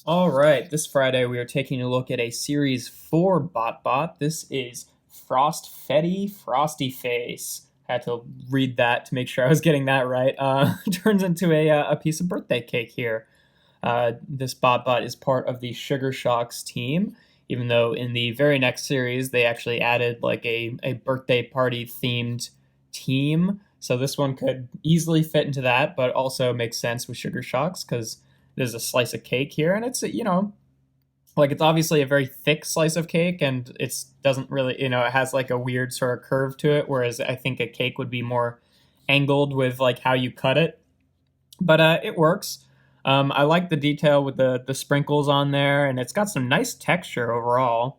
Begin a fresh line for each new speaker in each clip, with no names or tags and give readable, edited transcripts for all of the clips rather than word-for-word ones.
All right, this Friday we are taking a look at a Series 4 BotBot. This is FROSTFETTI FROSTYFACE. Had to read that to make sure I was getting that right. Turns into a piece of birthday cake here. This BotBot is part of the Sugar Shocks team, even though in the very next series they actually added like a birthday party themed team. So this one could easily fit into that, but also makes sense with Sugar Shocks because there's a slice of cake here, and it's like it's obviously a very thick slice of cake, and it doesn't really it has like a weird sort of curve to it, whereas I think a cake would be more angled with like how you cut it. But it works. I like the detail with the sprinkles on there, and it's got some nice texture overall.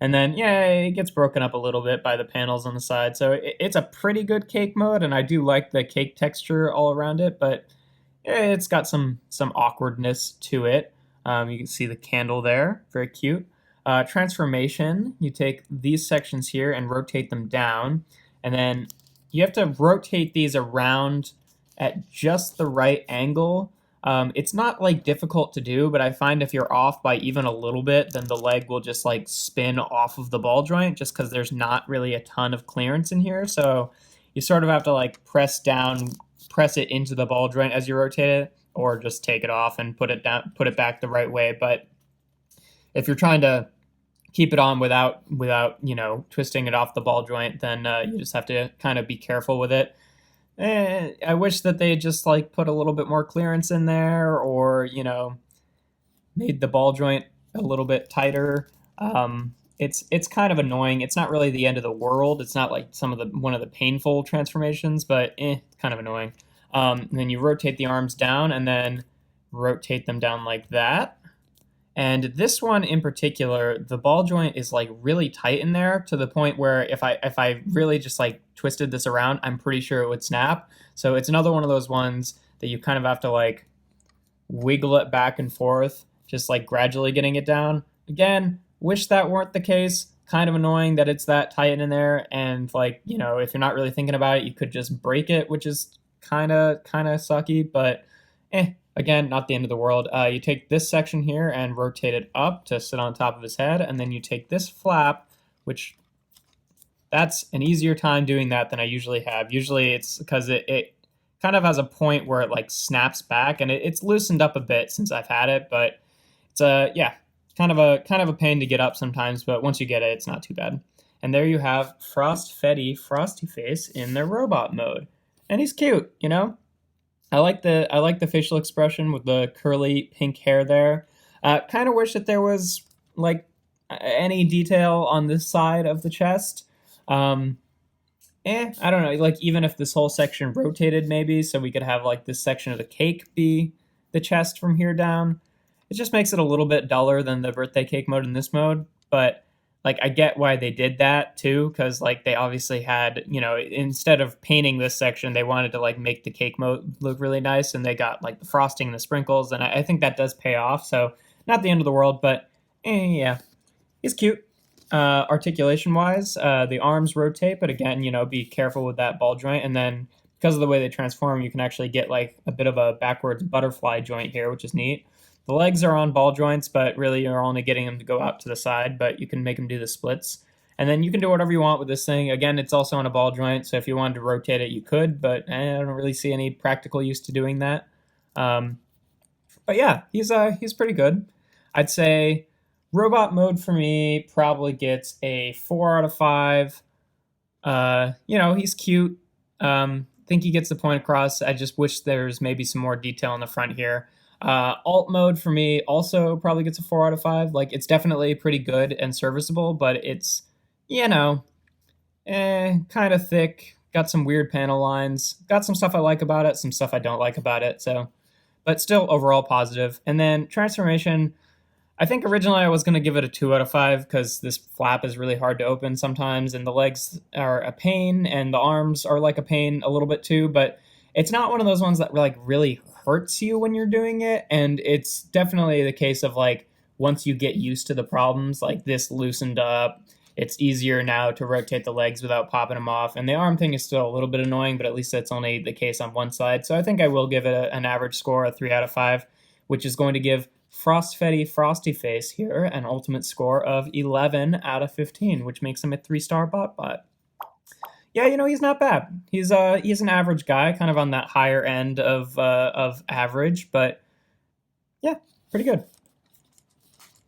And then, yeah, it gets broken up a little bit by the panels on the side. So it's a pretty good cake mode, and I do like the cake texture all around it, but it's got some awkwardness to it. You can see the candle there, very cute. Transformation, you take these sections here and rotate them down, and then you have to rotate these around at just the right angle. It's not like difficult to do, but I find if you're off by even a little bit, then the leg will just like spin off of the ball joint just because there's not really a ton of clearance in here. So you sort of have to like press it into the ball joint as you rotate it, or just take it off and put it back the right way. But if you're trying to keep it on without twisting it off the ball joint, then you just have to kind of be careful with it. I wish that they just like put a little bit more clearance in there, or made the ball joint a little bit tighter. It's kind of annoying. It's not really the end of the world. It's not like one of the painful transformations, but it's kind of annoying. And then you rotate the arms down, and then rotate them down like that. And this one in particular, the ball joint is like really tight in there to the point where if I really just like twisted this around, I'm pretty sure it would snap. So it's another one of those ones that you kind of have to like wiggle it back and forth, just like gradually getting it down. Again, wish that weren't the case. Kind of annoying that it's that tight in there, and like if you're not really thinking about it, you could just break it, which is kind of sucky. But again, not the end of the world. You take this section here and rotate it up to sit on top of his head, and then you take this flap, which that's an easier time doing that than I usually have. Usually it's because it kind of has a point where it like snaps back, and it's loosened up a bit since I've had it, but it's yeah, kind of a pain to get up sometimes, but once you get it, it's not too bad. And there you have FROSTFETTI FROSTYFACE in their robot mode. And he's cute. I like the facial expression with the curly pink hair there. Kind of wish that there was like any detail on this side of the chest. Um, I don't know. Like even if this whole section rotated, maybe so we could have like this section of the cake be the chest from here down. It just makes it a little bit duller than the birthday cake mode in this mode, but like I get why they did that too, because like they obviously had instead of painting this section, they wanted to like make the cake mode look really nice, and they got like the frosting and the sprinkles, and I think that does pay off. So not the end of the world, but yeah, he's cute. Articulation wise, the arms rotate, but again, be careful with that ball joint, and then because of the way they transform, you can actually get like a bit of a backwards butterfly joint here, which is neat. The legs are on ball joints, but really you're only getting them to go out to the side, but you can make them do the splits. And then you can do whatever you want with this thing. Again, it's also on a ball joint, so if you wanted to rotate it, you could, but I don't really see any practical use to doing that. Um, but yeah, he's pretty good. I'd say robot mode for me probably gets a 4 out of 5. He's cute. Think he gets the point across. I just wish there's maybe some more detail on the front here. Alt mode for me also probably gets a 4 out of 5. Like it's definitely pretty good and serviceable, but it's kind of thick. Got some weird panel lines. Got some stuff I like about it, some stuff I don't like about it. So, but still overall positive. And then transformation. I think originally I was going to give it a 2 out of 5 because this flap is really hard to open sometimes, and the legs are a pain, and the arms are like a pain a little bit too. But it's not one of those ones that like really hurts you when you're doing it, and it's definitely the case of like once you get used to the problems, like this loosened up. It's easier now to rotate the legs without popping them off, and the arm thing is still a little bit annoying, but at least that's only the case on one side. So I think I will give it an average score, a 3 out of 5, which is going to give FROSTFETTI FROSTYFACE here, an ultimate score of 11 out of 15, which makes him a 3-star BotBot. Yeah, he's not bad. He's an average guy, kind of on that higher end of average, but yeah, pretty good.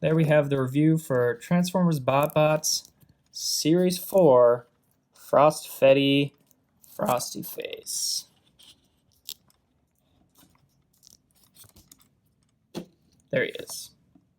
There we have the review for Transformers BotBots Series 4 FROSTFETTI FROSTYFACE. There he is.